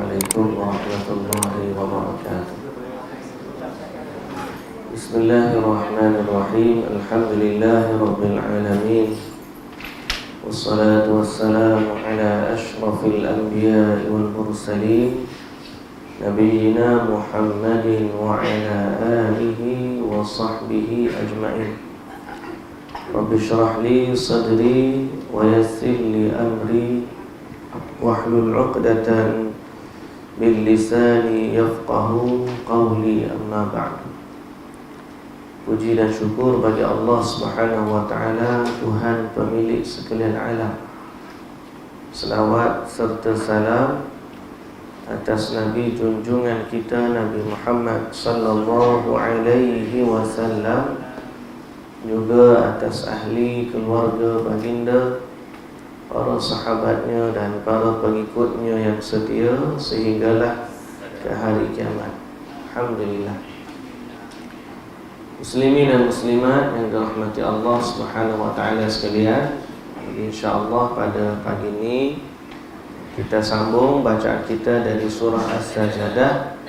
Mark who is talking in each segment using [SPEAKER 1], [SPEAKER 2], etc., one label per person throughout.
[SPEAKER 1] Assalamualaikum warahmatullahi wabarakatuh. Bismillahirrahmanirrahim. Alhamdulillahi rabbil alamin. Wassalatu wassalamu ala ashrafil anbiya'i wal mursalin, nabiyyina Muhammadin wa ala alihi wa sahbihi ajma'in. Rabbi shrah li sadri wa yassir li amri wahlul 'uqdatan bil lisani yafqahu qawli, amma ba'du. Puji dan syukur bagi Allah Subhanahu wa taala, Tuhan pemilik sekalian alam. Selawat serta salam atas Nabi junjungan kita Nabi Muhammad sallallahu alaihi wasallam, juga atas ahli keluarga baginda, para sahabatnya dan para pengikutnya yang setia sehinggalah ke hari kiamat. Alhamdulillah. Muslimin dan muslimat yang dirahmati Allah Subhanahu wa taala sekalian, insyaallah pada pagi ini kita sambung bacaan kita dari surah As-Sajdah.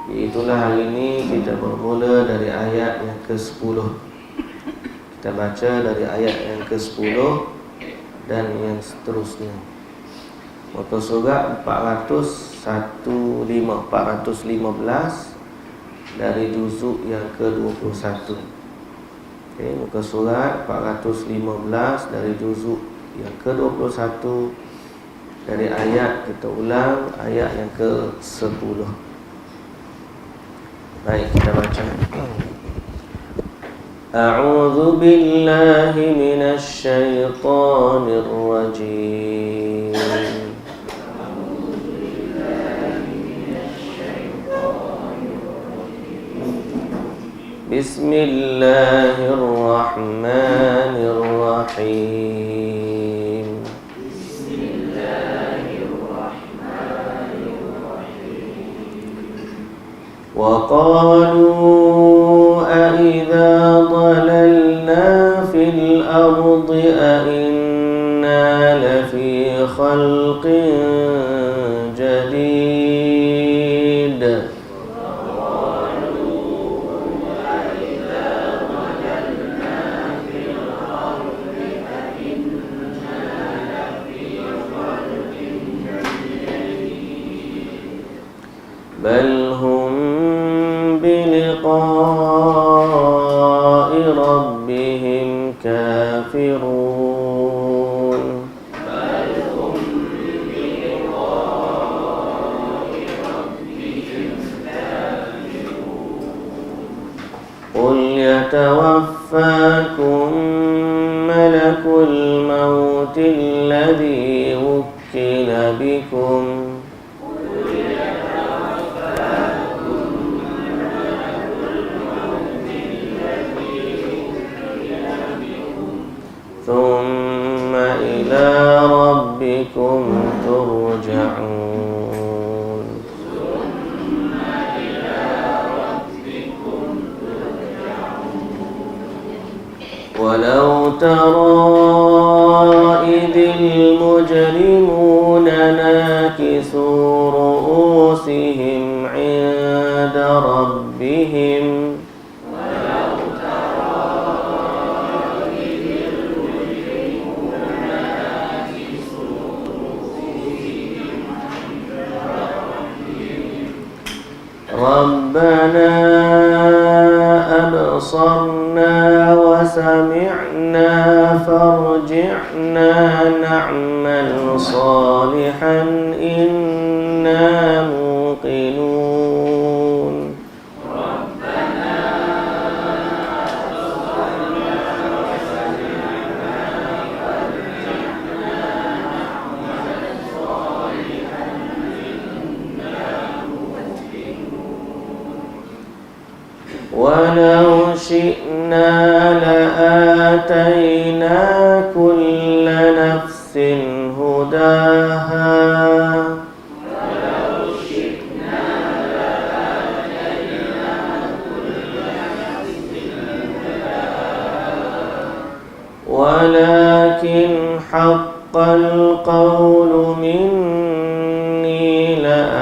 [SPEAKER 1] Itulah hari ini kita bermula dari ayat yang ke-10. Kita baca dari ayat yang ke-10 dan yang seterusnya. Muka surat 415 dari juzuk yang ke-21. Muka surat 415 dari juzuk yang ke-21, dari ayat, kita ulang ayat yang ke-10. Baik, kita baca. A'udzu billahi minasy syaithanir rajim. Bismillahirrahmanirrahim. Wa qalu أَإِذَا ضَلَلْنَا فِي الْأَرْضِ أَإِنَّا لَفِي خَلْقٍ جَدِيدٍ بَلْ هُمْ بِلِقَاءِ رَبِّهِمْ كَافِرُونَ قُلْ يَتَوَفَّاكُم مَلَكُ الْمَوْتِ الَّذِي وُكِّلَ بِكُمْ ثم إلى ربكم ترجعون ولو ترى إذ المجرمون ناكسوا رؤوسهم عند ربهم ربنا أبصرنا وسمعنا فارجعنا نعمل صالحا إنا موقنون ولو شئنا لآتينا كل نفس هداها ولكن حق القول مني لأ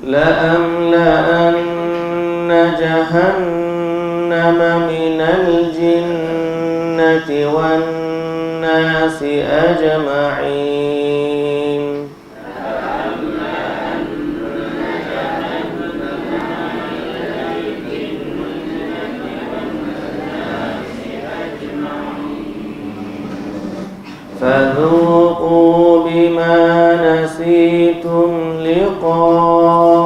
[SPEAKER 1] لأملأن جهنم من الجنة والناس أجمعين فذوقوا بما نسيتم لقاء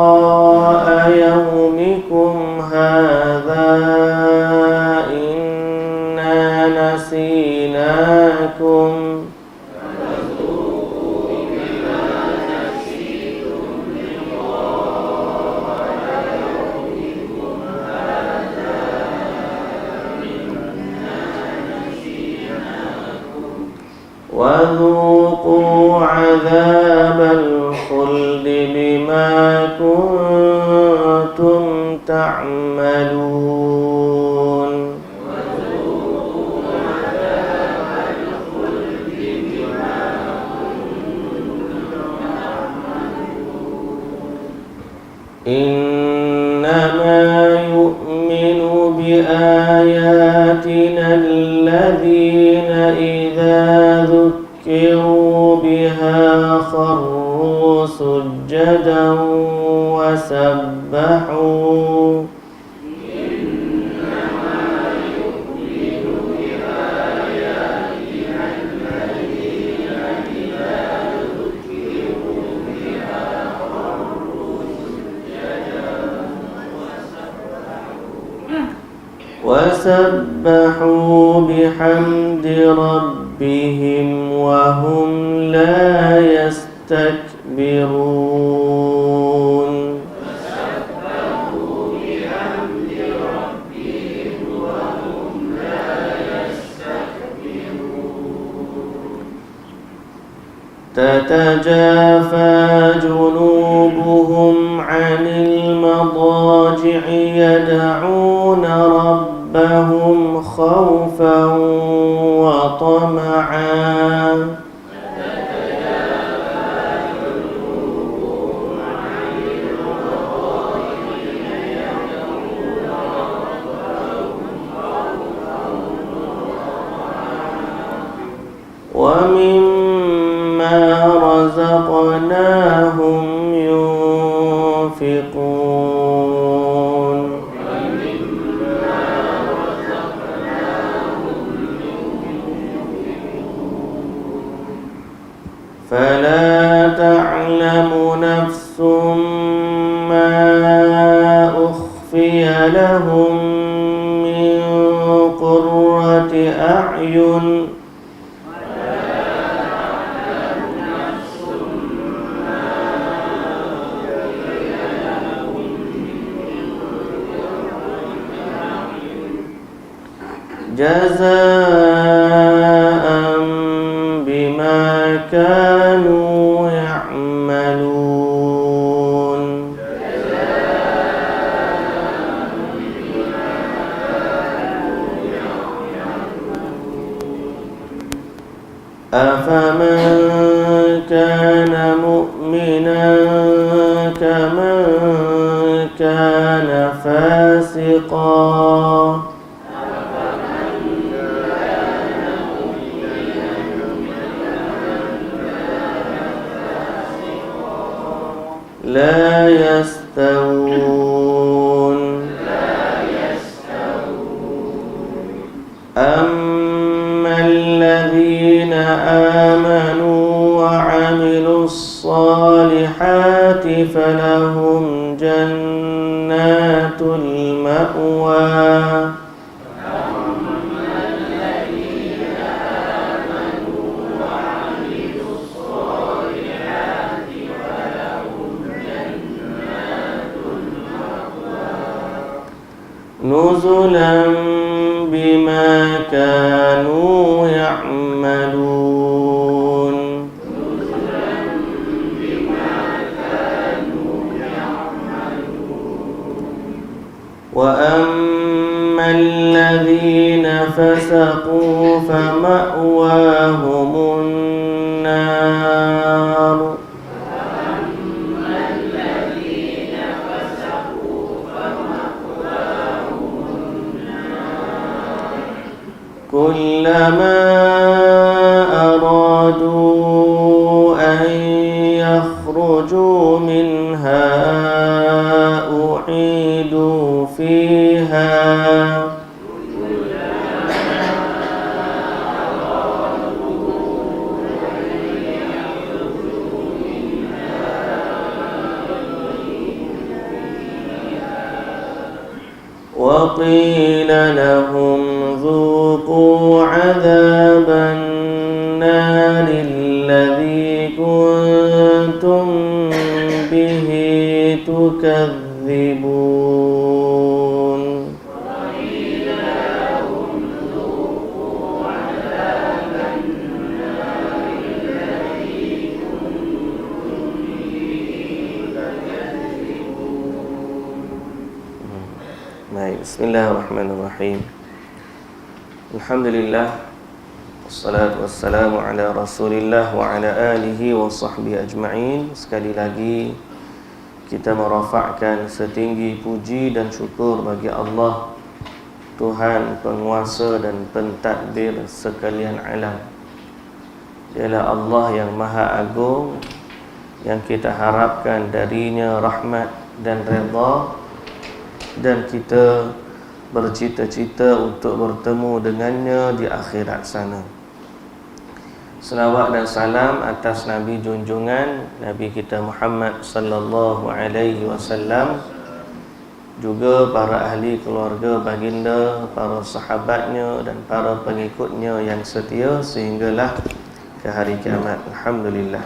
[SPEAKER 1] يومكم هذا إنا نسيناكم وذوقوا عذاب الخلد بما كنتم تعملون إنما يؤمن بآياتنا الذين إذا ذكروا بها خروا سجدا وسبحوا بحمد ربهم وهم لا يستكبرون تتجافى جنوبهم عن المضاجع يدعون ربهم خوفا وطمعا ومما رزقناهم ينفقون فلا تعلم نفس ما أخفي لهم من قرة أعين جزاء بما كانوا يعملون أفمن كان مؤمنا كمن كان فاسقا لا يستوون أما الذين آمنوا وعملوا الصالحات فلهم جنات المأوى نزلا بما كانوا يعملون وأما الذين فسقوا فمأواهم النار كلما أرادوا أن يخرجوا منها أعيدوا فيها وقيل لهم ذوقوا عذاب النار الذي كنتم به تكذبون Bismillahirrahmanirrahim. Alhamdulillah, wassalatu wassalamu ala Rasulillah wa ala alihi wa sahbihi ajma'in. Sekali lagi kita merafa'kan setinggi puji dan syukur bagi Allah, Tuhan penguasa dan pentadbir sekalian alam. Dialah Allah yang maha agung, yang kita harapkan darinya rahmat dan redha, dan kita bercita-cita untuk bertemu dengannya di akhirat sana. Selawat dan salam atas Nabi junjungan Nabi kita Muhammad sallallahu alaihi wasallam, juga para ahli keluarga baginda, para sahabatnya dan para pengikutnya yang setia sehinggalah ke hari kiamat. Alhamdulillah.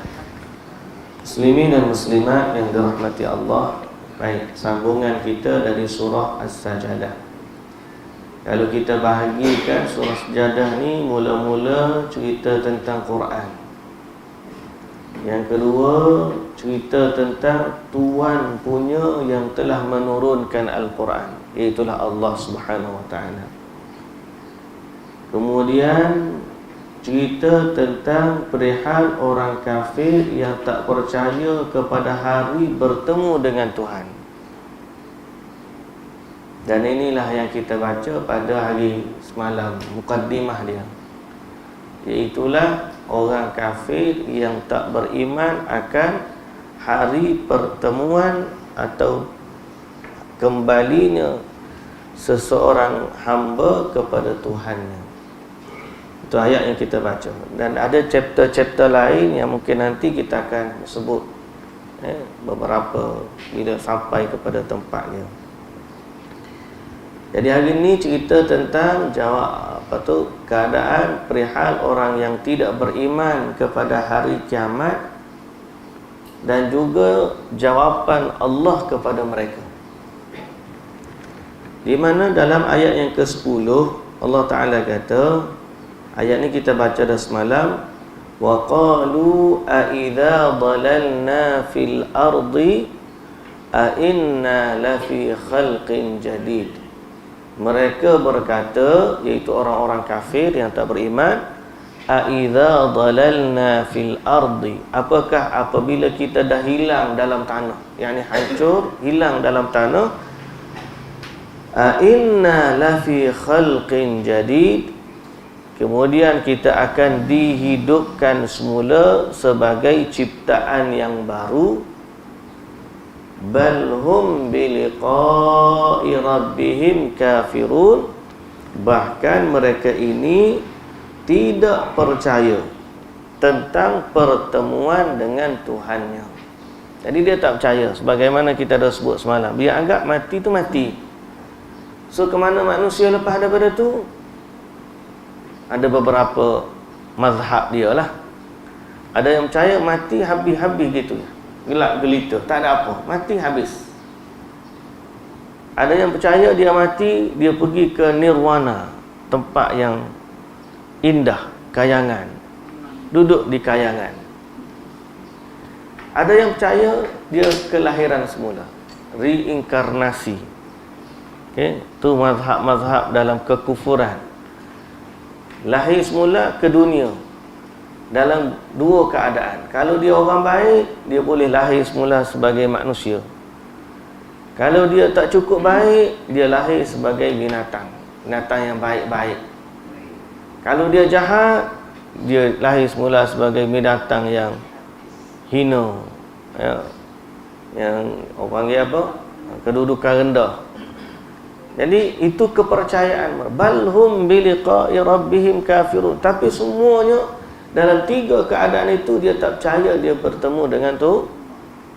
[SPEAKER 1] Muslimin dan muslimat yang dirahmati Allah, baik, sambungan kita dari surah As-Sajadah. Kalau kita bahagikan surah Sajadah ni, mula-mula cerita tentang Quran. Yang kedua, cerita tentang Tuhan punya yang telah menurunkan Al-Quran, iaitulah Allah Subhanahu Wa Taala. Kemudian cerita tentang perihal orang kafir yang tak percaya kepada hari bertemu dengan Tuhan. Dan inilah yang kita baca pada hari semalam, mukaddimah dia, iaitulah orang kafir yang tak beriman akan hari pertemuan atau kembalinya seseorang hamba kepada Tuhannya. Itu ayat yang kita baca. Dan ada chapter-chapter lain yang mungkin nanti kita akan sebut beberapa bila sampai kepada tempatnya. Jadi hari ini cerita tentang keadaan perihal orang yang tidak beriman kepada hari kiamat, dan juga jawapan Allah kepada mereka. Di mana dalam ayat yang ke-10 Allah Ta'ala kata, ayat ni kita baca dah semalam, wa qalu a idza dhalalna fil ardi a inna la fi khalqin jadid. Mereka berkata, iaitu orang-orang kafir yang tak beriman, a idza dhalalna fil ardi, apakah apabila kita dah hilang dalam tanah, yakni hancur, hilang dalam tanah, a inna la fi khalqin jadid, kemudian kita akan dihidupkan semula sebagai ciptaan yang baru. Bal hum biliqa'i rabbihim kafirun, bahkan mereka ini tidak percaya tentang pertemuan dengan Tuhannya. Jadi dia tak percaya, sebagaimana kita dah sebut semalam, dia anggap mati tu mati. So ke mana manusia lepas daripada tu? Ada beberapa mazhab dia lah. Ada yang percaya mati habis-habis gitu, gelap gelita, tak ada apa, mati habis. Ada yang percaya dia mati, dia pergi ke nirwana, tempat yang indah, kayangan, duduk di kayangan. Ada yang percaya dia kelahiran semula, reinkarnasi. Okay? Itu mazhab-mazhab dalam kekufuran. Lahir semula ke dunia dalam dua keadaan. Kalau dia orang baik, dia boleh lahir semula sebagai manusia. Kalau dia tak cukup baik, dia lahir sebagai binatang, binatang yang baik-baik. Kalau dia jahat, dia lahir semula sebagai binatang yang hina, ya, yang orang panggil apa? Kedudukan rendah. Jadi itu kepercayaan. Balhum biliqa'i rabbihim kafirun. Tapi semuanya dalam tiga keadaan itu dia tak percaya dia bertemu dengan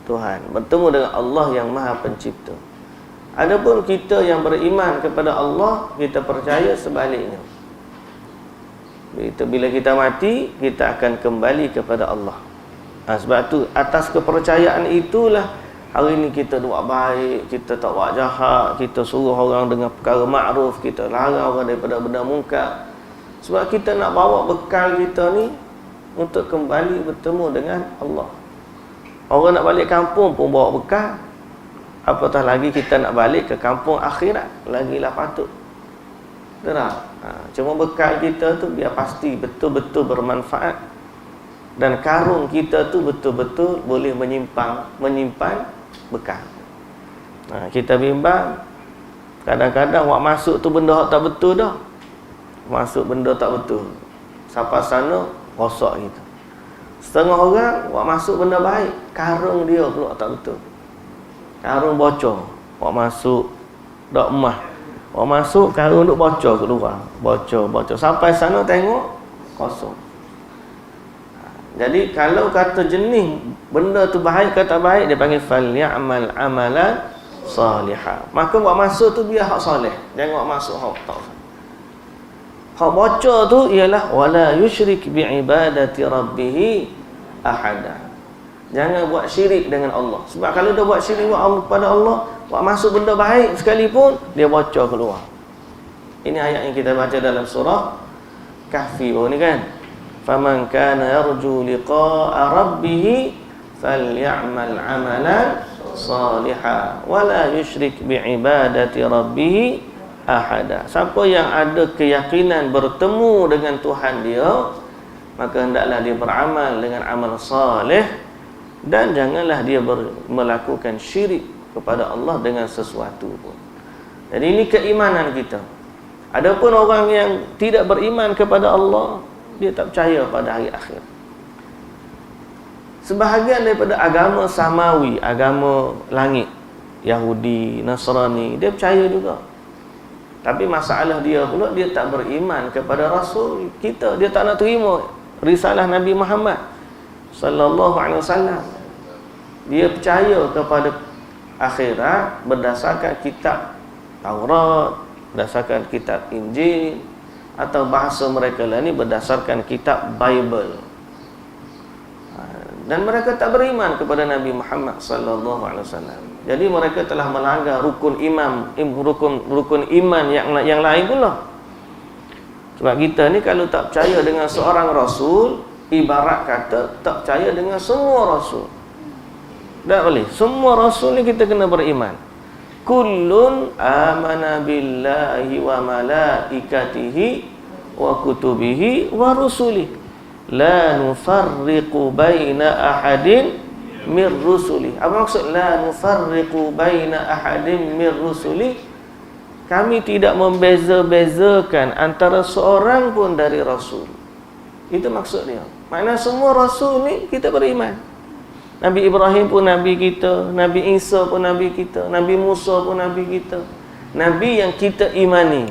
[SPEAKER 1] Tuhan, bertemu dengan Allah yang Maha Pencipta. Adapun kita yang beriman kepada Allah, kita percaya sebaliknya. Bila kita mati, kita akan kembali kepada Allah. Sebab tu atas kepercayaan itulah hari ni kita buat baik, kita tak buat jahat, kita suruh orang dengan perkara makruf, kita larang orang daripada benda mungkar. Sebab kita nak bawa bekal kita ni untuk kembali bertemu dengan Allah. Orang nak balik kampung pun bawa bekal, apatah lagi kita nak balik ke kampung akhirat, lagilah patut. Betul tak? Cuma bekal kita tu biar pasti betul-betul bermanfaat, dan karung kita tu betul-betul boleh menyimpan bekal. Kita bimbang kadang-kadang wak masuk tu benda tak betul dah. Masuk benda tak betul, sampai sana rosak gitu. Setengah orang wak masuk benda baik, karung dia pula tak betul. Karung bocor, wak masuk dak emah, wak masuk karung duk bocor keluar, bocor sampai sana tengok kosong. Jadi kalau kata jenis benda tu baik ke tak baik, dia panggil falyamal amalan salihah. Maka buat masuk tu biar hak soleh, jangan buat masuk hak tak. Hak bocor tu ialah wala yusyrik bi ibadati rabbih ahada. Jangan buat syirik dengan Allah. Sebab kalau dia buat syirik kepada Allah, buat masuk benda baik sekalipun, dia bocor keluar. Ini ayat yang kita baca dalam surah Kahfi ni kan. Faman kana yarju liqa'a rabbih falyamal amalan salihah wala yusyrik bi ibadati rabbih ahada. Siapa yang ada keyakinan bertemu dengan Tuhan dia, maka hendaklah dia beramal dengan amal saleh, dan janganlah dia melakukan syirik kepada Allah dengan sesuatu pun. Jadi ini keimanan kita. Adapun orang yang tidak beriman kepada Allah, dia tak percaya pada hari akhir. Sebahagian daripada agama samawi, agama langit, Yahudi, Nasrani, dia percaya juga. Tapi masalah dia pula, dia tak beriman kepada Rasul kita. Dia tak nak terima risalah Nabi Muhammad sallallahu alaihi wasallam. Dia percaya kepada akhirat berdasarkan kitab Taurat, berdasarkan kitab Injil, atau bahasa mereka lah ni berdasarkan kitab Bible. Dan mereka tak beriman kepada Nabi Muhammad sallallahu alaihi wasallam. Jadi mereka telah melanggar rukun iman yang lain pula. Sebab kita ni kalau tak percaya dengan seorang rasul, ibarat kata tak percaya dengan semua rasul. Tak boleh. Semua rasul ni kita kena beriman. Kullun amana billahi wa malaikatihi wa kutubihi wa rusulihi la nufarriqu baina ahadin mir rusuli. Apa maksud la nufarriqu baina ahadin mir rusuli? Kami tidak membeza-bezakan antara seorang pun dari rasul. Itu maksud dia. Maknanya semua rasul ni kita beriman. Nabi Ibrahim pun nabi kita, Nabi Isa pun nabi kita, Nabi Musa pun nabi kita. Nabi yang kita imani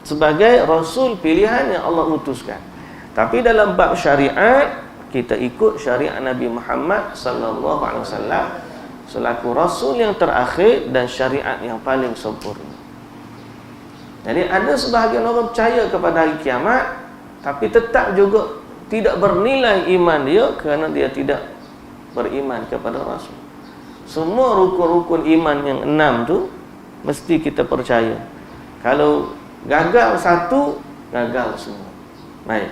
[SPEAKER 1] sebagai rasul pilihan yang Allah utuskan. Tapi dalam bab syariat, kita ikut syariat Nabi Muhammad sallallahu alaihi wasallam selaku rasul yang terakhir dan syariat yang paling sempurna. Jadi ada sebahagian orang percaya kepada hari kiamat, tapi tetap juga tidak bernilai iman dia kerana dia tidak beriman kepada rasul. Semua rukun-rukun iman yang 6 tu mesti kita percaya. Kalau gagal satu, gagal semua. Baik.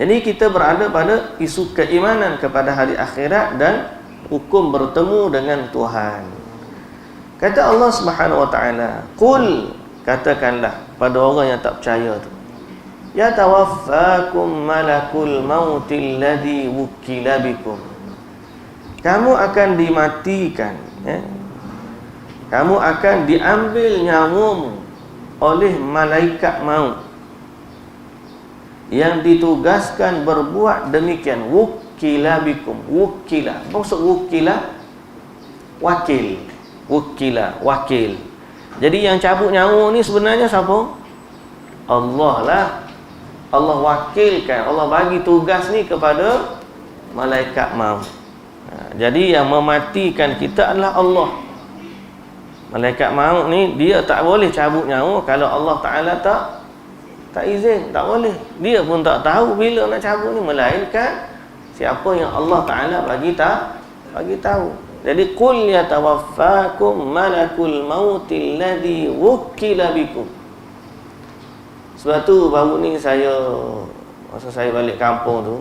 [SPEAKER 1] Jadi kita berada pada isu keimanan kepada hari akhirat dan hukum bertemu dengan Tuhan. Kata Allah Subhanahu wa taala, "Qul," katakanlah pada orang yang tak percaya tu, "Ya tawaffakum malakul mautil ladzi wukila bikum." Kamu akan dimatikan, kamu akan diambil nyawamu oleh malaikat maut yang ditugaskan berbuat demikian. Wukila bikum. Wukila, maksud wukila wakil. Wukila wakil. Jadi yang cabut nyawa ni sebenarnya siapa? Allah lah. Allah wakilkan, Allah bagi tugas ni kepada malaikat maut. Jadi yang mematikan kita adalah Allah. Malaikat maut ni dia tak boleh cabut nyawa kalau Allah Ta'ala tak izin, tak boleh. Dia pun tak tahu bila nak cabut ni, melainkan siapa yang Allah Ta'ala bagi tahu. Jadi qul yatawaffakum malakul mautil ladzi wukkila bikum. Sebab tu baru ni masa saya balik kampung tu,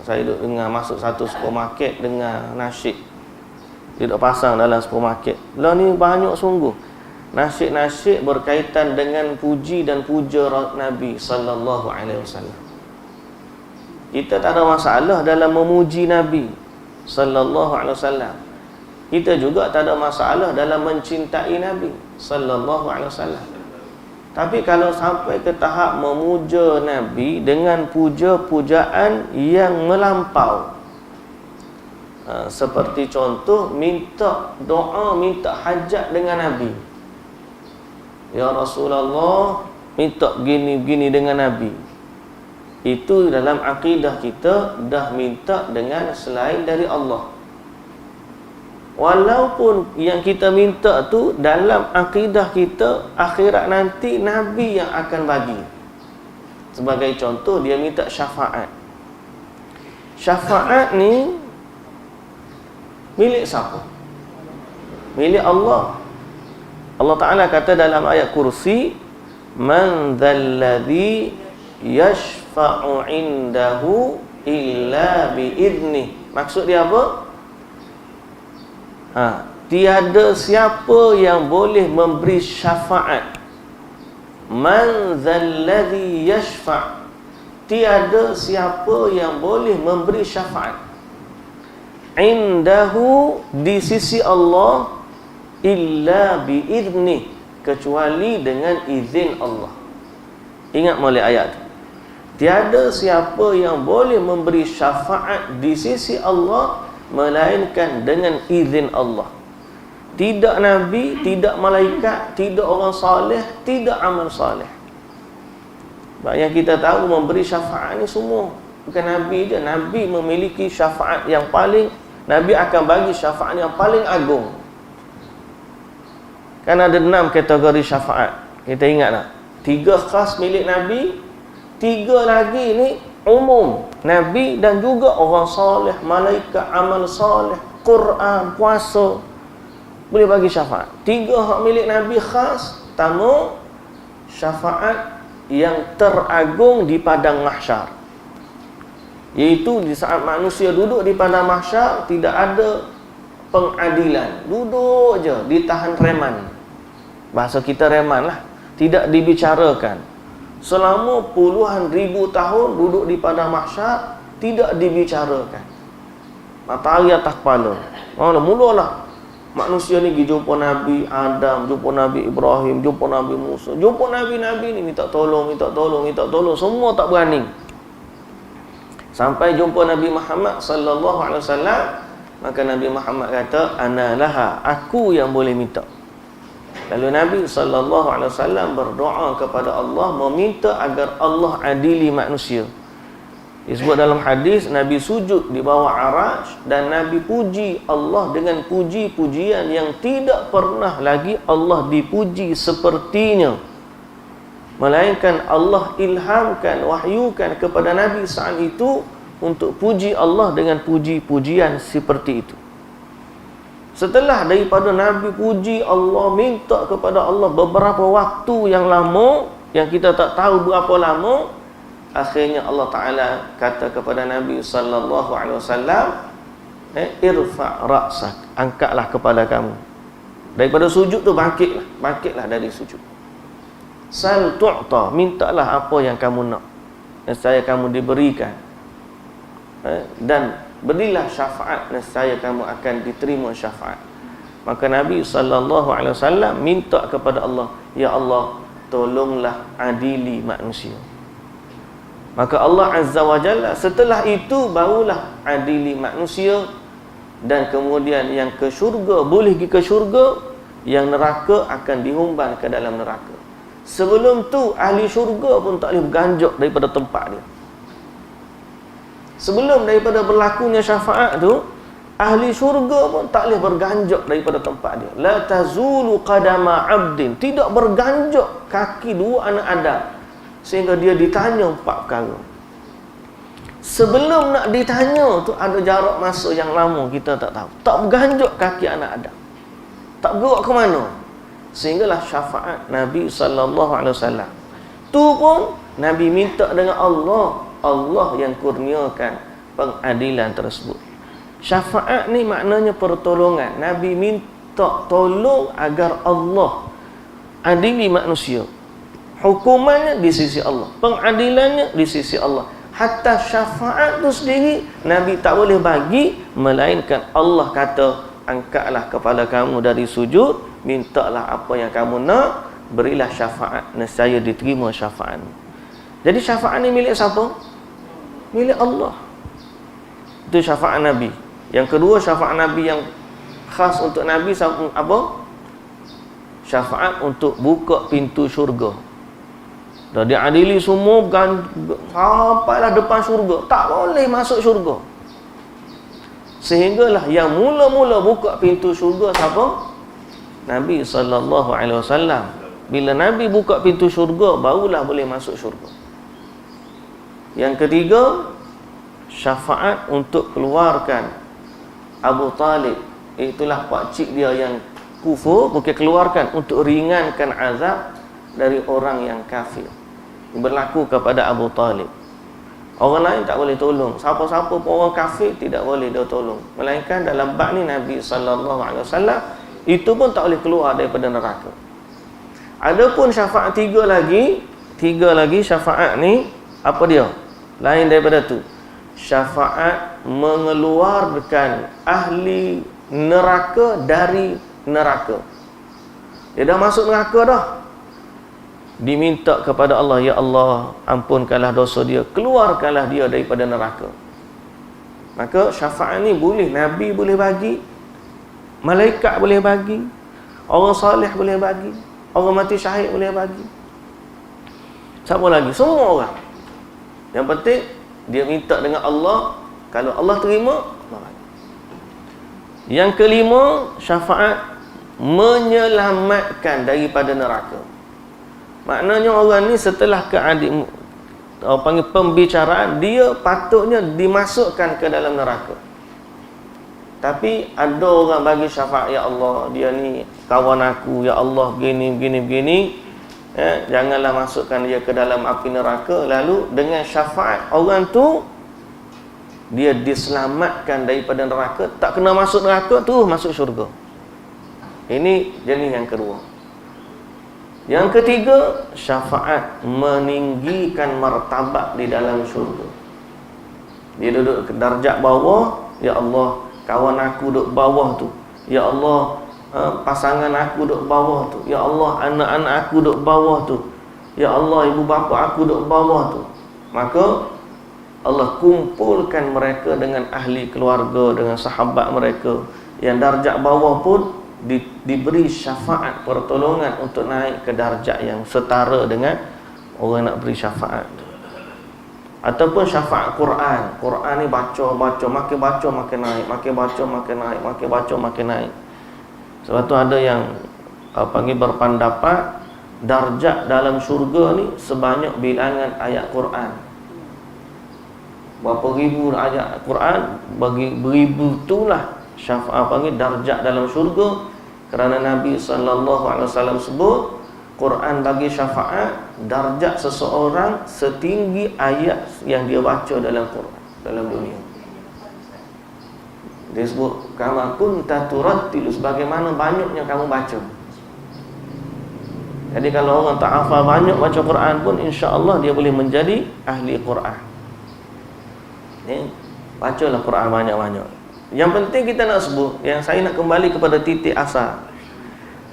[SPEAKER 1] saya duduk dengar masuk satu supermarket dengar nasyid. Dia duduk pasang dalam supermarket. Lah ni banyak sungguh nasyid-nasyid berkaitan dengan puji dan puja Nabi sallallahu alaihi wasallam. Kita tak ada masalah dalam memuji Nabi sallallahu alaihi wasallam. Kita juga tak ada masalah dalam mencintai Nabi sallallahu alaihi wasallam. Tapi kalau sampai ke tahap memuja Nabi dengan puja-pujaan yang melampau, seperti contoh minta doa, minta hajat dengan Nabi. Ya Rasulullah, minta gini-gini dengan Nabi. Itu dalam akidah kita dah minta dengan selain dari Allah. Walaupun yang kita minta tu dalam akidah kita akhirat nanti Nabi yang akan bagi. Sebagai contoh, dia minta syafaat. Syafaat ni milik siapa? Milik Allah. Allah Ta'ala kata dalam ayat kursi, man dzalladzi yashfa'u indahu illa bi'idnih. Maksud dia apa? Tiada siapa yang boleh memberi syafaat. Man dzalladzi yashfa', tiada siapa yang boleh memberi syafaat indahu, di sisi Allah, illa bi'idnih, kecuali dengan izin Allah. Ingat molek ayat tu. Tiada siapa yang boleh memberi syafaat di sisi Allah melainkan dengan izin Allah. Tidak Nabi, tidak malaikat, tidak orang saleh, tidak amal saleh. Sebab yang kita tahu memberi syafaat ni semua bukan Nabi je. Nabi memiliki syafaat yang paling, Nabi akan bagi syafaat yang paling agung. Kan ada 6 kategori syafaat. Kita ingat tak? 3 khas milik Nabi, 3 lagi ni umum, Nabi dan juga orang soleh, malaikat, amal soleh, Quran, puasa, boleh bagi syafaat. 3 hak milik Nabi khas. Pertama, syafaat yang teragung di padang mahsyar, iaitu di saat manusia duduk di padang mahsyar, tidak ada pengadilan, duduk je, ditahan reman. Bahasa kita reman lah, tidak dibicarakan. Selama puluhan ribu tahun duduk di padang mahsyar, tidak dibicarakan. Matahari atas kepala. Mulalah manusia ni pergi jumpa Nabi Adam, jumpa Nabi Ibrahim, jumpa Nabi Musa, jumpa Nabi-Nabi ni minta tolong. Semua tak berani. Sampai jumpa Nabi Muhammad sallallahu alaihi wasallam, maka Nabi Muhammad kata, ana laha, aku yang boleh minta. Lalu Nabi SAW berdoa kepada Allah, meminta agar Allah adili manusia. Disebut dalam hadis, Nabi sujud di bawah arasy dan Nabi puji Allah dengan puji-pujian yang tidak pernah lagi Allah dipuji sepertinya. Melainkan Allah ilhamkan, wahyukan kepada Nabi saat itu untuk puji Allah dengan puji-pujian seperti itu. Setelah daripada Nabi puji Allah, minta kepada Allah beberapa waktu yang lama, yang kita tak tahu berapa lama, akhirnya Allah Ta'ala kata kepada Nabi sallallahu alaihi wasallam, irfa' ra'sak, angkatlah kepala kamu daripada sujud tu, bangkitlah dari sujud. Sal tu'ta, mintalah apa yang kamu nak, nescaya kamu diberikan. Dan berilah syafaat, nescaya kamu akan diterima syafaat. Maka Nabi SAW minta kepada Allah, ya Allah, tolonglah adili manusia. Maka Allah Azza wa Jalla setelah itu barulah adili manusia, dan kemudian yang ke syurga boleh pergi ke syurga, yang neraka akan dihumban ke dalam neraka. Sebelum tu ahli syurga pun tak boleh berganjak daripada tempat dia. Sebelum daripada berlakunya syafaat tu, ahli syurga pun tak boleh berganjak daripada tempat dia. La tazulu qadama 'abdin, tidak berganjak kaki dua anak Adam sehingga dia ditanya 4 perkara. Sebelum nak ditanya tu ada jarak masa yang lama, kita tak tahu. Tak berganjak kaki anak Adam, tak bergerak ke mana, sehinggalah syafaat Nabi sallallahu alaihi wasallam. Tu pun Nabi minta dengan Allah, Allah yang kurniakan pengadilan tersebut. Syafaat ni maknanya pertolongan. Nabi minta tolong agar Allah adili manusia. Hukumannya di sisi Allah, pengadilannya di sisi Allah. Hatta syafaat tu sendiri Nabi tak boleh bagi, melainkan Allah kata, angkatlah kepala kamu dari sujud, mintalah apa yang kamu nak, berilah syafaat, nescaya diterima syafaat. Jadi syafaat ni milik siapa? Milik Allah. Itu syafaat Nabi. Yang kedua, syafaat Nabi yang khas untuk Nabi apa? Syafaat untuk buka pintu syurga. Dah diadili semua sampailah depan syurga, tak boleh masuk syurga. Sehinggalah yang mula-mula buka pintu syurga siapa? Nabi sallallahu alaihi wasallam. Bila Nabi buka pintu syurga, barulah boleh masuk syurga. Yang ketiga, syafaat untuk keluarkan Abu Talib. Itulah pakcik dia yang kufur, mungkin keluarkan untuk ringankan azab dari orang yang kafir. Berlaku kepada Abu Talib. Orang lain tak boleh tolong. Siapa-siapa pun orang kafir tidak boleh dia tolong. Melainkan dalam bab ni Nabi sallallahu alaihi wasallam itu pun tak boleh keluar daripada neraka. Adapun syafaat tiga lagi syafaat ni apa dia? Lain daripada tu. Syafaat mengeluarkan ahli neraka dari neraka. Dia dah masuk neraka dah, diminta kepada Allah, ya Allah, ampunkanlah dosa dia, keluarkanlah dia daripada neraka. Maka syafaat ni boleh Nabi boleh bagi, malaikat boleh bagi, orang salih boleh bagi, orang mati syahid boleh bagi. Siapa lagi? Semua orang. Yang penting dia minta dengan Allah, kalau Allah terima, Allah bagi. Yang kelima, syafaat menyelamatkan daripada neraka. Maknanya orang ni setelah panggil pembicaraan, dia patutnya dimasukkan ke dalam neraka. Tapi ada orang bagi syafaat, ya Allah, dia ni kawan aku, ya Allah, begini. Janganlah masukkan dia ke dalam api neraka. Lalu dengan syafaat orang tu, dia diselamatkan daripada neraka, tak kena masuk neraka, terus masuk syurga. Ini jenis yang kedua. Yang ketiga, syafaat meninggikan martabat di dalam syurga. Dia duduk ke darjat bawah, ya Allah, kawan aku duduk bawah tu, ya Allah, pasangan aku duduk bawah tu, ya Allah, anak-anak aku duduk bawah tu, ya Allah, ibu bapa aku duduk bawah tu. Maka Allah kumpulkan mereka dengan ahli keluarga, dengan sahabat mereka yang darjat bawah pun diberi syafaat pertolongan untuk naik ke darjat yang setara dengan orang nak beri syafaat. Ataupun syafaat Quran. Quran ni baca, makin baca makin naik, makin baca makin naik, makin baca makin naik. Sebab tu ada yang panggil berpendapat darjat dalam syurga ni sebanyak bilangan ayat Quran. Berapa ribu ayat Quran, bagi beribu itulah syafaat panggil darjat dalam syurga. Kerana Nabi sallallahu alaihi wasallam sebut, Quran bagi syafaat darjat seseorang setinggi ayat yang dia baca dalam Quran, dalam dunia. Dia sebut kama kunta turattilu, sebagaimana banyaknya kamu baca. Jadi kalau orang tak hafal banyak baca Quran pun, insya-Allah dia boleh menjadi ahli Quran. Bacalah Quran banyak-banyak. Yang penting kita nak sebut, yang saya nak kembali kepada titik asal.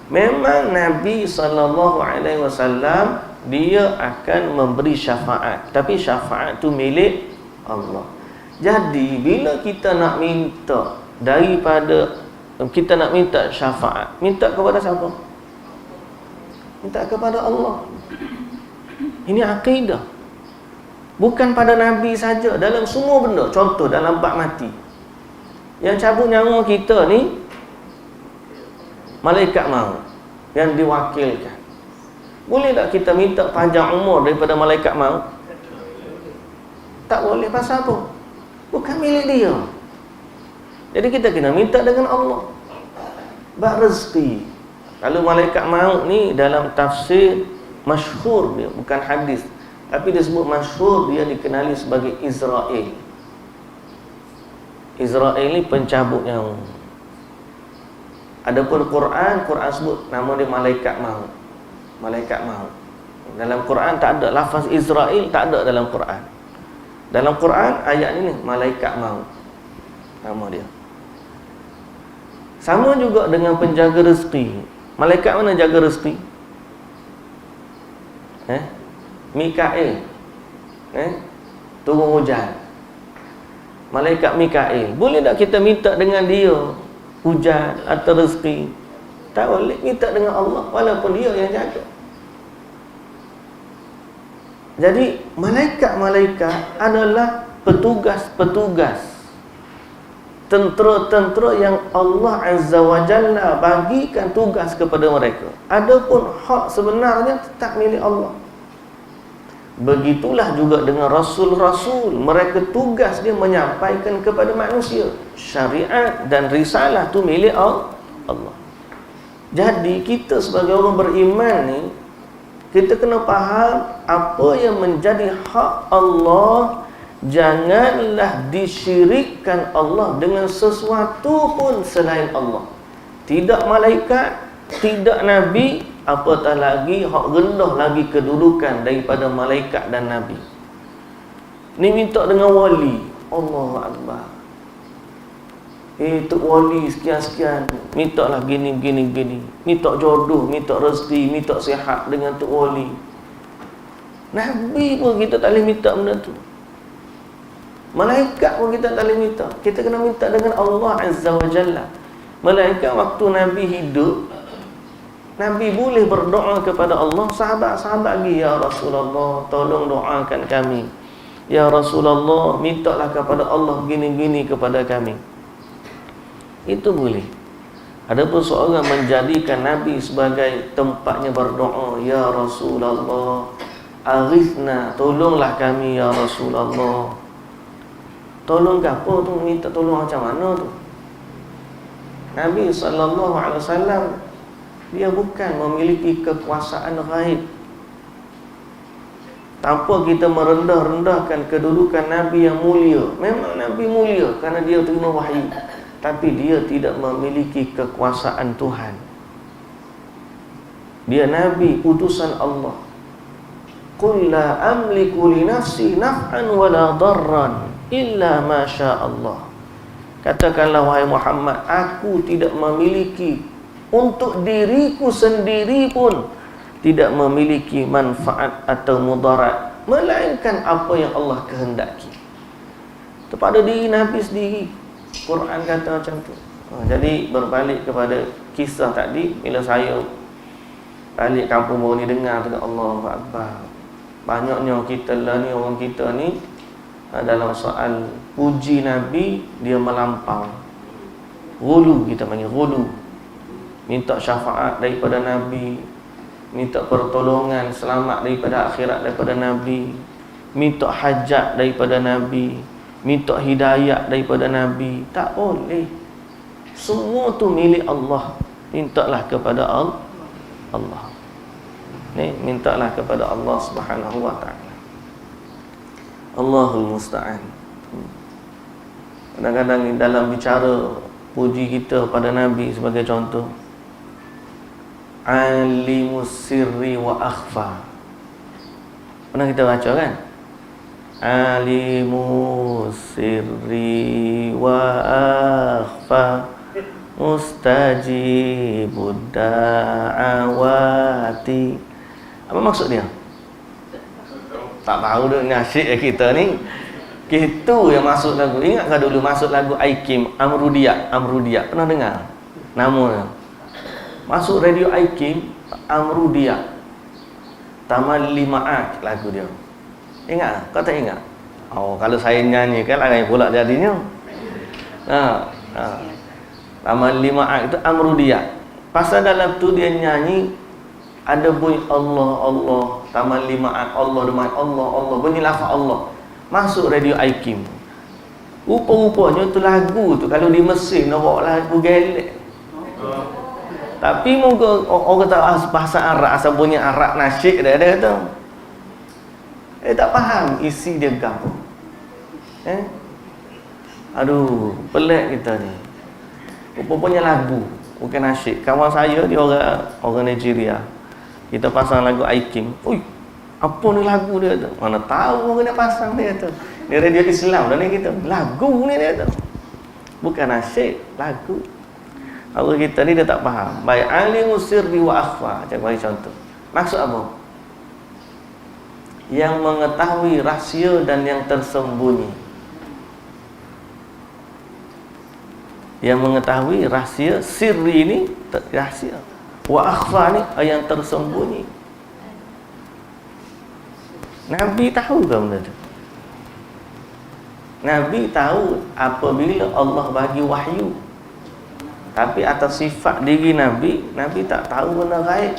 [SPEAKER 1] Memang Nabi sallallahu alaihi wasallam dia akan memberi syafaat, tapi syafaat tu milik Allah. Jadi bila kita nak minta daripada, kita nak minta syafaat, minta kepada siapa? Minta kepada Allah. Ini akidah. Bukan pada Nabi saja, dalam semua benda. Contoh dalam bab mati, yang cabut nyawa kita ni malaikat maut yang diwakilkan. Boleh tak kita minta panjang umur daripada malaikat maut? Tak boleh. Pasal apa? Bukan milik dia. Jadi kita kena minta dengan Allah. Bab rezeki, kalau malaikat maut ni dalam tafsir masyhur dia, bukan hadis, tapi disebut masyhur, dia dikenali sebagai Israel. Israel ni pencabut nyawa. Adapun Quran sebut nama dia malaikat maut. Malaikat maut. Dalam Quran tak ada lafaz Israel, tak ada dalam Quran. Dalam Quran ayat ni malaikat maut nama dia. Sama juga dengan penjaga rezeki. Malaikat mana jaga rezeki? Mikail. Turun hujan. Malaikat Mikail. Boleh tak kita minta dengan dia hujan atau rezeki? Tak boleh. Minta dengan Allah, walaupun dia yang jaga. Jadi malaikat-malaikat adalah petugas-petugas, tentera-tentera yang Allah Azza wa Jalla bagikan tugas kepada mereka. Adapun hak sebenarnya tak milik Allah. Begitulah juga dengan rasul-rasul. Mereka tugas dia menyampaikan kepada manusia. Syariat dan risalah tu milik Allah. Jadi kita sebagai orang beriman ni, kita kena faham apa yang menjadi hak Allah. Janganlah disyirikkan Allah dengan sesuatu pun selain Allah. Tidak malaikat, tidak nabi, apatah lagi hak rendah lagi kedudukan daripada malaikat dan nabi. Ni minta dengan wali. Allahu Akbar. Tok wali sekian-sekian, minta lah gini. Minta jodoh, minta rezeki, minta sihat dengan tok wali. Nabi pun kita tak boleh minta benda tu. Malaikat pun kita tak boleh minta. Kita kena minta dengan Allah Azza wa Jalla. Malaikat waktu Nabi hidup, Nabi boleh berdoa kepada Allah. Sahabat-sahabat lagi, ya Rasulullah, tolong doakan kami. Ya Rasulullah, mintalah kepada Allah gini-gini kepada kami. Itu boleh. Adapun seorang menjadikan Nabi sebagai tempatnya berdoa, ya Rasulullah, aghithna, tolonglah kami ya Rasulullah. Tolong ke apa tu? Minta tolong macam mana tu? Nabi SAW, dia bukan memiliki kekuasaan ghaib. Tanpa kita merendah-rendahkan kedudukan Nabi yang mulia. Memang Nabi mulia kerana dia terima wahyu, tapi dia tidak memiliki kekuasaan Tuhan. Dia Nabi utusan Allah. Qul la amliku li nafsi naf'an wa la darran illa ma sya Allah. Katakanlah wahai Muhammad, aku tidak memiliki untuk diriku sendiri pun tidak memiliki manfaat atau mudarat, melainkan apa yang Allah kehendaki. Kepada diri Nabi sendiri, Quran kata macam tu. Jadi berbalik kepada kisah tadi, bila saya balik kampung baru ni, dengar tu, Allahu Akbar. Banyaknya kita lah ni, orang kita ni, dalam soal puji Nabi, dia melampau. Ghulu, kita panggil ghulu. Minta syafaat daripada Nabi, minta pertolongan selamat daripada akhirat daripada Nabi, minta hajat daripada Nabi, minta hidayah daripada Nabi. Tak boleh. Semua tu milik Allah. Mintalah kepada Allah. Ni, mintalah kepada Allah Subhanahu wa ta'ala. Allahul musta'an. Kadang-kadang dalam bicara puji kita pada Nabi sebagai contoh, alimus sirri wa akhfa. Pernah kita baca kan? Alimus sirri wa akhfa, mustajibud da'awati. Apa maksud dia? Tak tahu dah nasyid kita ni. Itu yang masuk lagu. Ingat ke dulu masuk lagu Aikim Amrudia? Pernah dengar namanya? Masuk radio Aikim Amrudia. Taman Limaat lagu dia. Ingat? Kau tak ingat? Oh, kalau saya nyanyi kan lain pula jadinya. Taman Limaat itu Amrudia. Pasal dalam tu dia nyanyi ada bunyi Allah, Taman Limaat, Allah, bunyi lafaz Allah. Masuk radio Aikim. Rupa-rupanya tu lagu tu kalau di Mesir nak bawa lagu gelek. Tapi moga orang tahu bahasa Arab, asal bunyi Arab nasyid dia kata. Tak faham isi dia gapo. Aduh, pelik kita ni. Rupanya lagu, bukan nasyid. Kawan saya dia orang Nigeria. Kita pasang lagu Aikim. Ui, apa ni lagu dia tu? Mana tahu orang nak pasang dia tu. Ni radio Islam dah ni kita. Lagu ni dia tu. Bukan nasyid, lagu. Orang kita ni dia tak faham. Baik alimu sirri wa akhfa. Macam bagi contoh. Maksud apa? Yang mengetahui rahsia dan yang tersembunyi. Yang mengetahui rahsia, sirri ini rahsia. Wa akhfa ni yang tersembunyi. Nabi tahu ke benda tu? Nabi tahu apabila Allah bagi wahyu. Tapi atas sifat diri Nabi tak tahu benda gaib.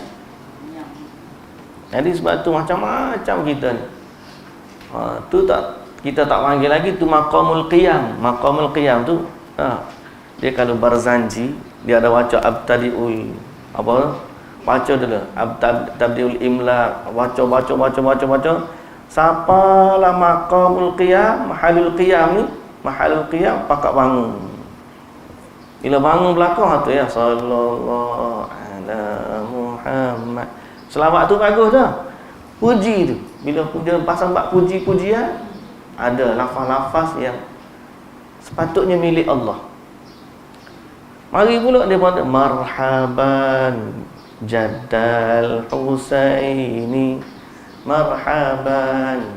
[SPEAKER 1] Jadi sebab tu macam-macam kita ni. Tu tak, kita tak panggil lagi tu maqamul qiyam. Maqamul qiyam tu dia kalau Barzanji dia ada baca abtadiul baca dulu abtadiul imla, baca sapalah maqamul qiyam, mahalul qiyam pakak bangun. Bila bangun belakang tu ya sallallahu ala Muhammad. Selawat tu bagus dah. Puji tu. Bila dia pasang bab puji-pujian, ada lafaz-lafaz yang sepatutnya milik Allah. Mari pula dia kata marhaban Jaddal Husaini, marhaban.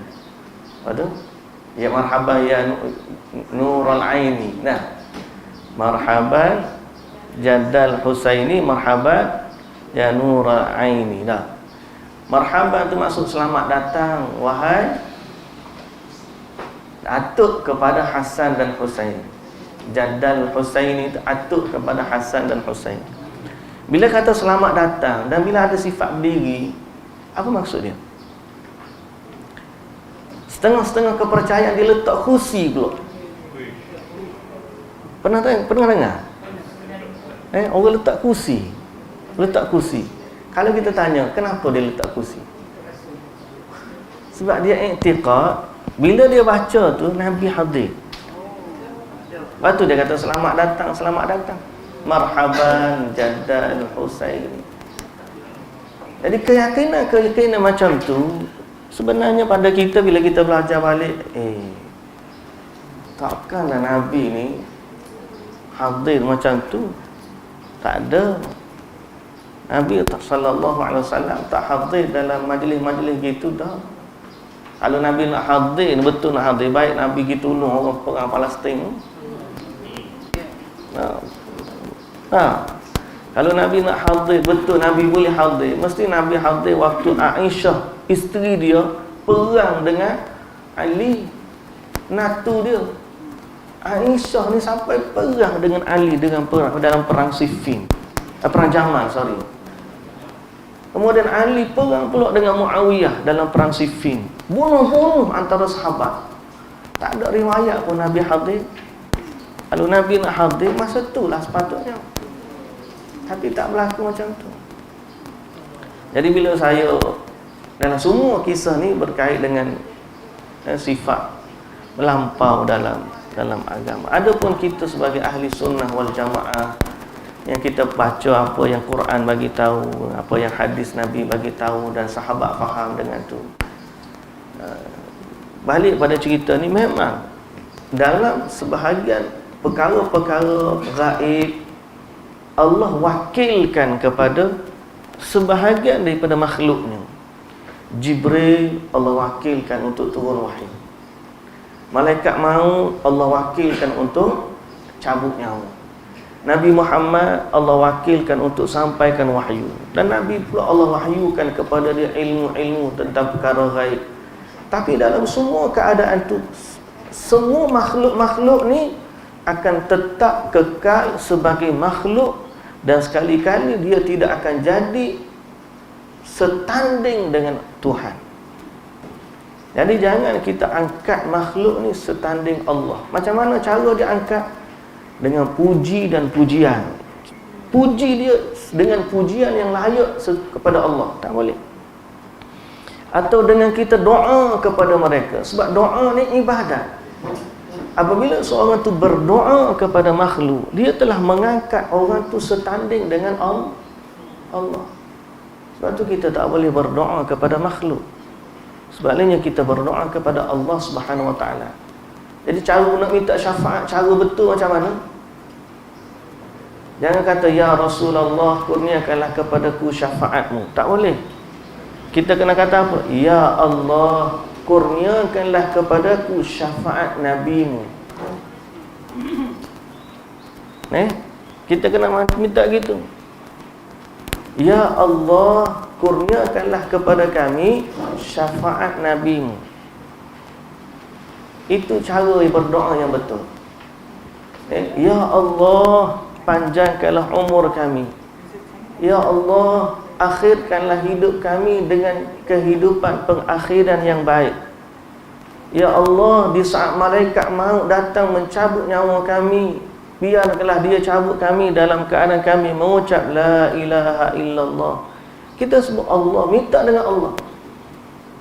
[SPEAKER 1] Aduh. Ya marhaban ya Nurul Aini. Nah. Marhaban Jaddal Husaini, marhaban ya Nurul Aini. Nah. Marhaban tu maksud selamat datang wahai atuk kepada Hasan dan Husain. Jaddal Husaini itu atuk kepada Hasan dan Husain. Bila kata selamat datang dan bila ada sifat berdiri, apa maksud dia? Setengah-setengah kepercayaan dia letak kursi pula. Pernah dengar? Orang letak kursi. Kalau kita tanya, kenapa dia letak kursi? Sebab dia i'tiqad bila dia baca tu Nabi hadir. Lepas tu dia kata selamat datang. Marhaban Jaddal Husaini. Jadi keyakinan macam tu sebenarnya pada kita bila kita belajar balik, takkanlah Nabi ni hadir macam tu. Tak ada. Nabi sallallahu alaihi wasallam tak hadir dalam majlis-majlis gitu dah. Kalau Nabi nak hadir, betul nak hadir, baik Nabi pergi tolong orang perang Palestin. Kalau Nabi nak hadir, betul Nabi boleh hadir, mesti Nabi hadir waktu Aisyah, isteri dia, perang dengan Ali, natu dia. Aisyah ni sampai perang dengan Ali dalam perang Siffin, perang Jamal, Kemudian Ali perang pula dengan Muawiyah dalam perang Siffin, bunuh antara sahabat. Tak ada riwayat pun Nabi hadir. Kalau Nabi nak hadir, masa itulah sepatutnya. Tapi tak berlaku macam tu. Jadi bila saya dalam semua kisah ni berkait dengan sifat melampau dalam agama. Adapun kita sebagai ahli sunnah wal jamaah yang kita baca apa yang Quran bagi tahu, apa yang hadis Nabi bagi tahu dan sahabat faham dengan tu. Balik pada cerita ni, memang dalam sebahagian perkara-perkara gaib Allah wakilkan kepada sebahagian daripada makhluknya. Jibril Allah wakilkan untuk turun wahyu. Malaikat maut Allah wakilkan untuk cabut nyawa. Nabi Muhammad Allah wakilkan untuk sampaikan wahyu. Dan Nabi pula Allah wahyukan kepada dia ilmu-ilmu tentang perkara ghaib. Tapi dalam semua keadaan tu, semua makhluk-makhluk ni akan tetap kekal sebagai makhluk, dan sekali-kali dia tidak akan jadi setanding dengan Tuhan. Jadi jangan kita angkat makhluk ni setanding Allah. Macam mana cara dia angkat? Dengan puji dan pujian. Puji dia dengan pujian yang layak kepada Allah. Tak boleh. Atau dengan kita doa kepada mereka. Sebab doa ni ibadat. Apabila seorang tu berdoa kepada makhluk, dia telah mengangkat orang tu setanding dengan Allah. Sebab tu kita tak boleh berdoa kepada makhluk. Sebaliknya kita berdoa kepada Allah Subhanahu Wa Taala. Jadi cara nak minta syafaat, cara betul macam mana? Jangan kata ya Rasulullah kurniakanlah kepadaku syafaatmu. Tak boleh. Kita kena kata apa? Ya Allah kurniakanlah kepadaku syafaat nabimu. Kita kena minta gitu. Ya Allah kurniakanlah kepada kami syafaat nabimu. Itu cara berdoa yang betul. Ya Allah panjangkanlah umur kami. Ya Allah akhirkanlah hidup kami dengan kehidupan pengakhiran yang baik. Ya Allah, di saat malaikat maut datang mencabut nyawa kami, biarkanlah dia cabut kami dalam keadaan kami mengucap la ilaha illallah. Kita sebut Allah, minta dengan Allah.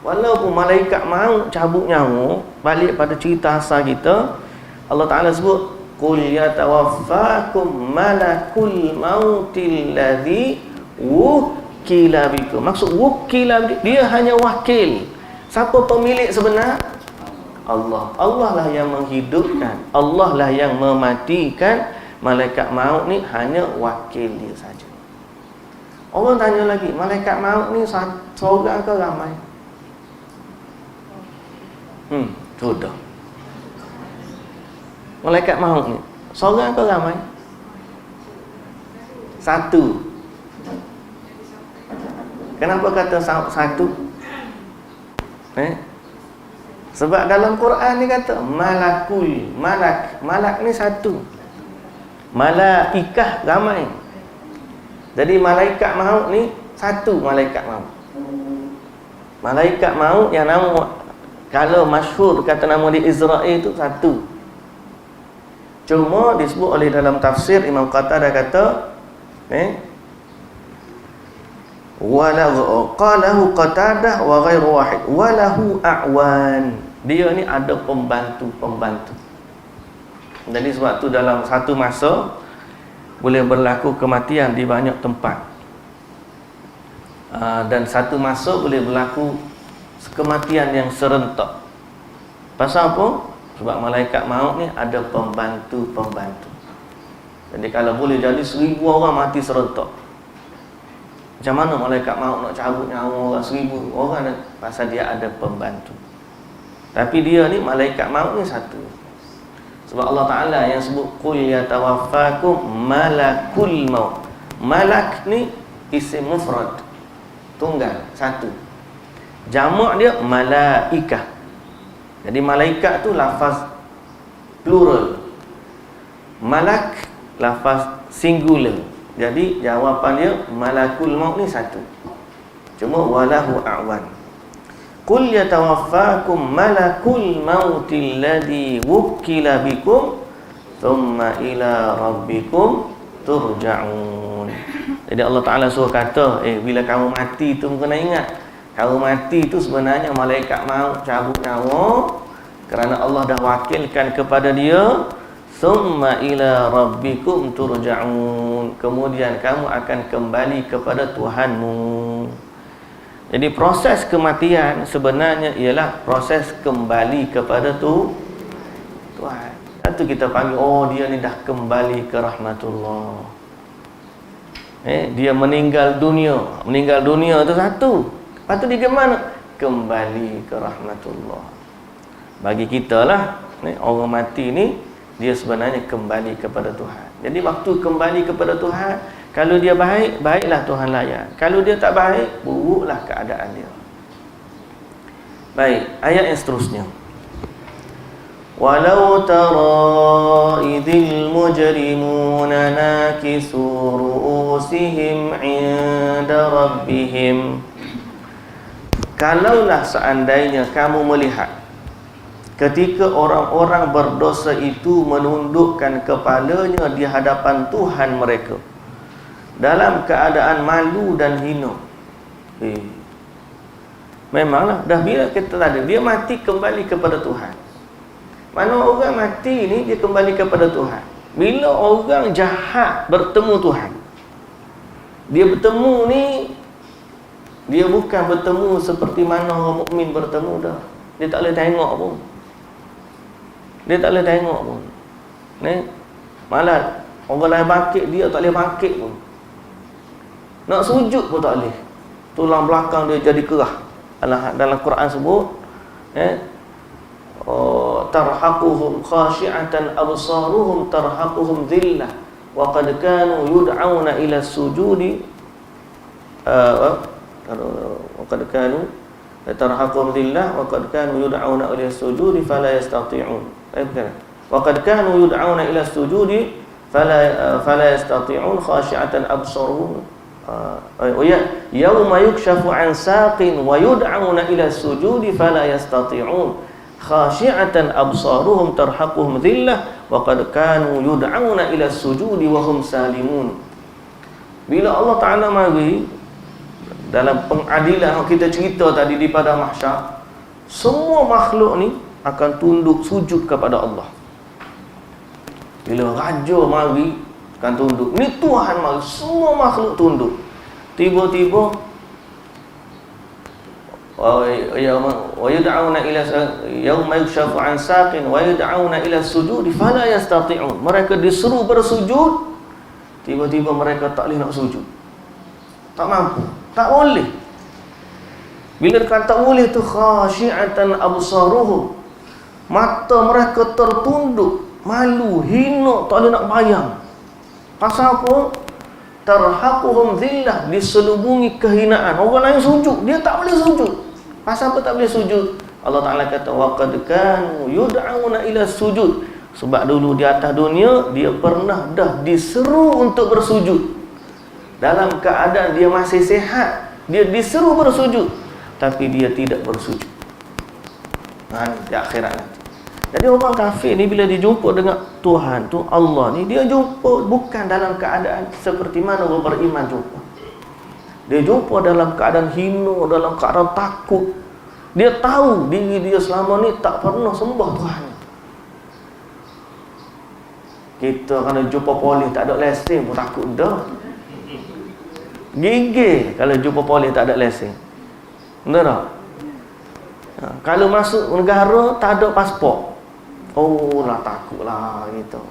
[SPEAKER 1] Walaupun malaikat maut cabut nyawa, balik pada cerita asal kita, Allah Ta'ala sebut qul yatawaffakum malakul mautil ladzi wukila bikum. Maksud wukila, dia hanya wakil. Siapa pemilik sebenar? Allah. Allah lah yang menghidupkan, Allah lah yang mematikan. Malaikat maut ni hanya wakil dia saja. Orang tanya lagi, malaikat maut ni seorang ke ramai? Sudah. Malaikat maut ni seorang ke ramai? Satu. Kenapa kata satu? Sebab dalam Quran ni kata malakul, malak ni satu. Malaikah ramai. Jadi malaikat maut ni satu malaikat maut. Malaikat maut yang nama, kalau masyhur kata nama di Israel tu satu. Cuma disebut oleh dalam tafsir Imam Qatadah kata walahu qalahu Qatadah wa ghairu wahid walahu a'wan. Dia ni ada pembantu. Jadi sebab tu dalam satu masa boleh berlaku kematian di banyak tempat. Dan satu masa boleh berlaku kematian yang serentak. Pasal apa? Sebab malaikat maut ni ada pembantu. Jadi kalau boleh jadi 1000 orang mati serentak. Macam mana malaikat maut nak cabut nyawa orang 1000 orang? Pasal dia ada pembantu. Tapi dia ni malaikat maut ni satu. Sebab Allah Ta'ala yang sebut qul yatawaffakum malakul maut. Malak ni isim mufrad, tunggal, satu. Jamak dia malaikah. Jadi malaikat tu lafaz plural, malak lafaz singular. Jadi jawapan dia malakul maut ni satu. Cuma walahu a'wan. Qul yatawaffakum malakul mautil ladzi wukila bikum thumma ila rabbikum turja'un. Jadi Allah Ta'ala suruh kata, bila kamu mati tu kena ingat, kamu mati tu sebenarnya malaikat maut cabut nyawa kerana Allah dah wakilkan kepada dia. Thumma ila rabbikum turja'un. Kemudian kamu akan kembali kepada Tuhanmu. Jadi proses kematian sebenarnya ialah proses kembali kepada Tuhan. Itu kita panggil, dia ni dah kembali ke rahmatullah. Dia meninggal dunia. Meninggal dunia tu satu. Lepas tu dia ke mana? kembali ke rahmatullah. Bagi kita lah, orang mati ni dia sebenarnya kembali kepada Tuhan. Jadi waktu kembali kepada Tuhan, kalau dia baik, baiklah Tuhan layan. Kalau dia tak baik, buruklah keadaan dia. Baik, ayat yang seterusnya. Walau tara idhil mujrimuna nakisu ru'usihim 'inda rabbihim. Kalaulah seandainya kamu melihat ketika orang-orang berdosa itu menundukkan kepalanya di hadapan Tuhan mereka dalam keadaan malu dan hina. Memanglah dah bila kita tadi dia mati kembali kepada Tuhan. Mana orang mati ni dia kembali kepada Tuhan. Bila orang jahat bertemu Tuhan, dia bertemu ni, dia bukan bertemu seperti mana orang mukmin bertemu dah. Dia tak boleh tengok pun. Dia tak boleh tengok pun. Malah orang lain bangkit, dia tak boleh bangkit pun. Nak sujud pun tak boleh. Tulang belakang dia jadi kerah. Dalam Quran sebut, tarhaquhum khashi'atan absaruhum tarhaquhum dhillah wa qad kanu yud'auna ila sujudi wa qad kanu tarhaquhum dhillah wa qad kanu yud'auna ila sujudi fala yastati'un. Wa qad kanu yud'auna ila sujudi fala yastati'un khashi'atan absaruhum yauma yukshafu an saqin wa yud'auna ila sujudi fala yastati'un khashi'atan absaruhum tarhaquhum dhillah wa qad kanu yud'auna ila sujudi wa hum salimun. Bila Allah Ta'ala mari dalam pengadilan kita cerita tadi di padang mahsyar, semua makhluk ni akan tunduk sujud kepada Allah. Bila raja mari akan tunduk, ni Tuhan mari, semua makhluk tunduk. Tiba-tiba wa yud'auna ila yauma yukshafu an saqin wa yud'auna ila sujudi fala yastati'un. Mereka disuruh bersujud, tiba-tiba mereka tak boleh nak sujud. Tak mampu, tak boleh. Bila kata tak boleh tu khashi'atan absaruhum, mata mereka tertunduk, malu, hina, tak boleh nak bayang. Pasal apa? Tarhaquhum dhillah, diselubungi kehinaan. Orang lain sujud, dia tak boleh sujud. Pasal apa tak boleh sujud? Allah Ta'ala kata wa qad kanu yud'auna ila sujud. Sebab dulu di atas dunia dia pernah dah diseru untuk bersujud. Dalam keadaan dia masih sihat, dia diseru bersujud, tapi dia tidak bersujud. Di akhirat nanti. Jadi orang kafir ni bila dia jumpa dengan Tuhan tu, Allah ni, dia jumpa bukan dalam keadaan seperti mana orang beriman jumpa. Dia jumpa dalam keadaan hina, dalam keadaan takut. Dia tahu diri dia selama ni tak pernah sembah Tuhan. Kita kalau jumpa polis tak ada lesen pun takut dah. Gigil kalau jumpa polis tak ada lesen. Benar tak? Kalau masuk negara tak ada pasport, oh lah takutlah gitu.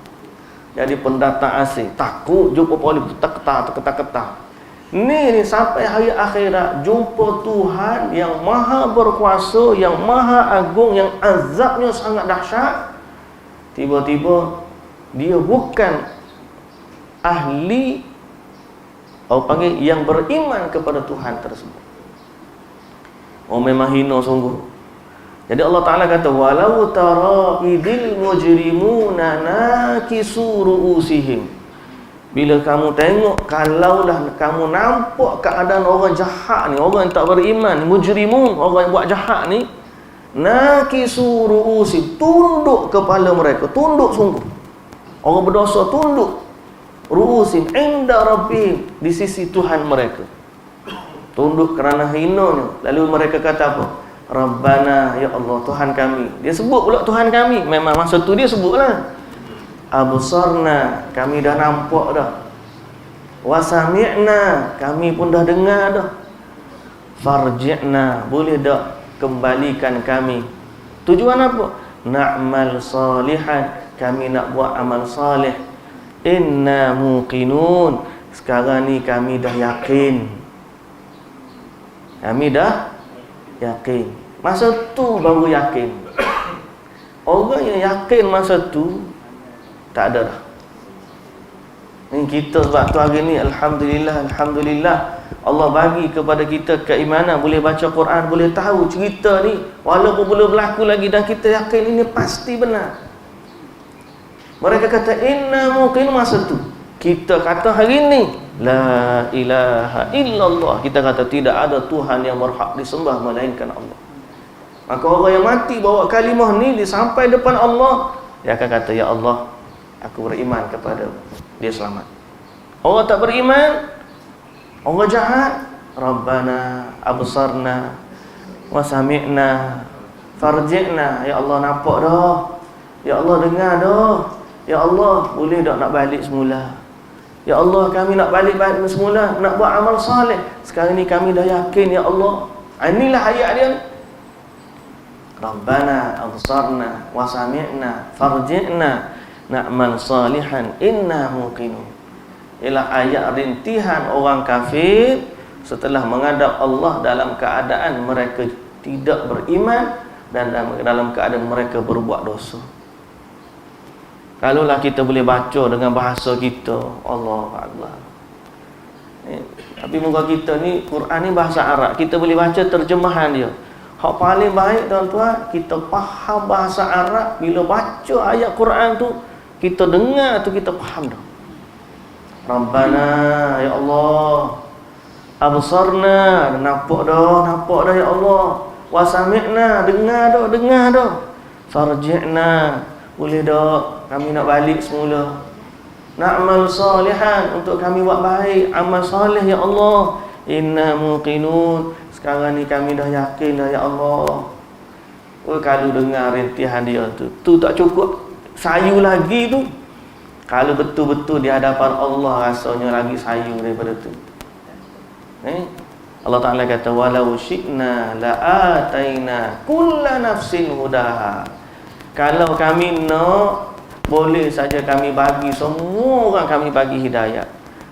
[SPEAKER 1] Jadi pendatang asing takut jumpa polis, terketar. Ni sampai hari akhirat jumpa Tuhan yang maha berkuasa, yang maha agung, yang azabnya sangat dahsyat. Tiba-tiba dia bukan ahli, orang panggil yang beriman kepada Tuhan tersebut. Oh memang hina sungguh. Jadi Allah Ta'ala kata walau tara idil mujrimuna nakisu ru'usihim. Bila kamu tengok, kalaulah kamu nampak keadaan orang jahat ni, orang yang tak beriman, mujrimun, orang yang buat jahat ni, nakisu ru'usihim, tunduk kepala mereka, tunduk sungguh. Orang berdosa tunduk ru'usihim inda rabbihim, di sisi Tuhan mereka. Tunduk kerana hinanya. Lalu mereka kata apa? Rabbana, ya Allah, Tuhan kami. Dia sebut pula Tuhan kami. Memang masa tu dia sebutlah. Absarna, kami dah nampak dah. Wa sami'na, kami pun dah dengar dah. Farji'na, boleh dah kembalikan kami. Tujuan apa? Na'mal salihan, kami nak buat amal salih. Inna muqinun, sekarang ni kami dah yakin. Kami dah yakin. Masa tu baru yakin. Orang yang yakin masa tu tak ada dah. Ini kita sebab tu hari ni alhamdulillah Allah bagi kepada kita keimanan, boleh baca Quran, boleh tahu cerita ni walaupun belum berlaku lagi, dan kita yakin ini pasti benar. Mereka kata inna muqin, masa tu kita kata hari ni la ilaha illallah, kita kata tidak ada Tuhan yang berhak disembah melainkan Allah. Maka orang yang mati bawa kalimah ni dia sampai depan Allah, dia akan kata ya Allah, aku beriman kepada dia, selamat. Orang tak beriman, orang jahat, Rabbana absarna wa sami'na farji'na, ya Allah nampak dah, ya Allah dengar dah, ya Allah boleh tak nak balik semula, ya Allah kami nak balik semula, nak buat amal soleh. Sekarang ni kami dah yakin ya Allah. Inilah ayat dia ni. Rabbana absarna wa sami'na farji'na na'mal salihan inna muqinun. Ialah ayat rintihan orang kafir setelah menghadap Allah dalam keadaan mereka tidak beriman dan dalam keadaan mereka berbuat dosa. Kalaulah kita boleh baca dengan bahasa kita, Allahu Akbar. Tapi muka kita ni, Quran ni bahasa Arab, kita boleh baca terjemahan dia. Hak paling baik tuan-tuan, kita faham bahasa Arab. Bila baca ayat Quran tu, kita dengar tu, kita faham dah. Rabbana, ya Allah, absarna, nampak dah ya Allah. Wa sami'na, dengar dah. Farji'na, boleh dah kami nak balik semula. Na'mal salihan, untuk kami buat baik, amal soleh ya Allah. Inna muqinun, sekarang ni kami dah yakin dah ya Allah. Kalau dengar rintihan dia tu tak cukup sayu lagi tu. Kalau betul-betul di hadapan Allah, rasanya lagi sayu daripada tu. Allah Ta'ala kata walau syi'na la'ataina kulla nafsin hudaha. Kalau kami nak, boleh saja kami bagi semua orang, kami bagi hidayah.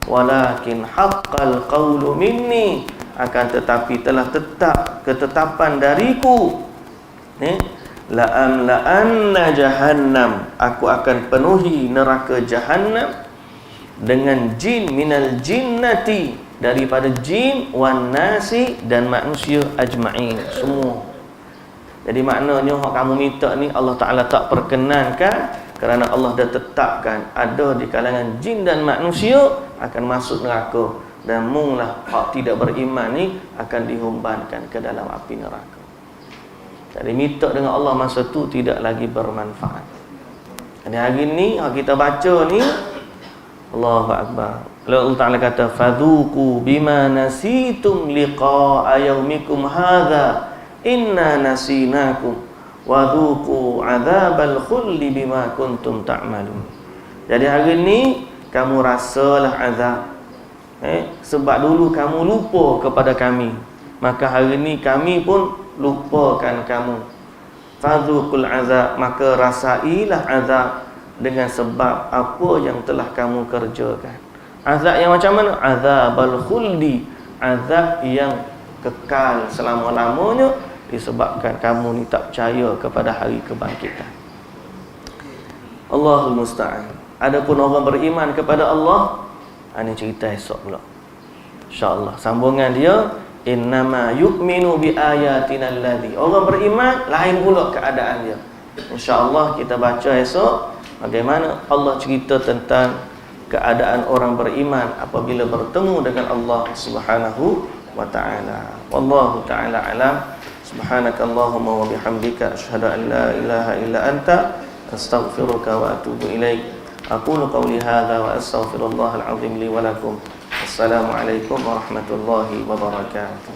[SPEAKER 1] Walakin haqqal qawlu minni, akan tetapi telah tetap ketetapan dariku, la'amla'anna jahannam, aku akan penuhi neraka jahannam dengan jin, minal jinnati, daripada jin, wan nasi, dan manusia ajma'in, semua. Jadi maknanya yang kamu minta ni Allah Ta'ala tak perkenankan, kerana Allah dah tetapkan ada di kalangan jin dan manusia akan masuk neraka, dan munglah hak tidak beriman ni akan dihumbankan ke dalam api neraka. Jadi minta dengan Allah masa tu tidak lagi bermanfaat. Jadi hari ni kita baca ni, Allahu Akbar. Allah Ta'ala kata fadhuku bima nasitum liqa'a yaumikum hadha inna nasinakum wa dhuku adzabal khuldi bima kuntum ta'malun. Jadi hari ni kamu rasalah azab. Sebab dulu kamu lupa kepada kami, maka hari ni kami pun lupakan kamu. Fadhukul azab, maka rasailah azab dengan sebab apa yang telah kamu kerjakan. Azab yang macam mana? Azabal khuldi, azab yang kekal selama-lamanya, disebabkan kamu ni tak percaya kepada hari kebangkitan. Allahul musta'an. Adapun orang beriman kepada Allah, ini cerita esok pula, InsyaAllah sambungan dia. Innama yu'minu bi ayatina alladhi, orang beriman lain pula keadaan dia. InsyaAllah kita baca esok bagaimana Allah cerita tentang keadaan orang beriman apabila bertemu dengan Allah Subhanahu wa ta'ala. Wallahu ta'ala alam. Subhanakallahumma wa bihamdika asyhadu an la ilaha illa anta astaghfiruka wa atubu ilaik. Aqulu qawli hadza wa astaghfirullahal azim li wa lakum. Assalamualaikum warahmatullahi wabarakatuh.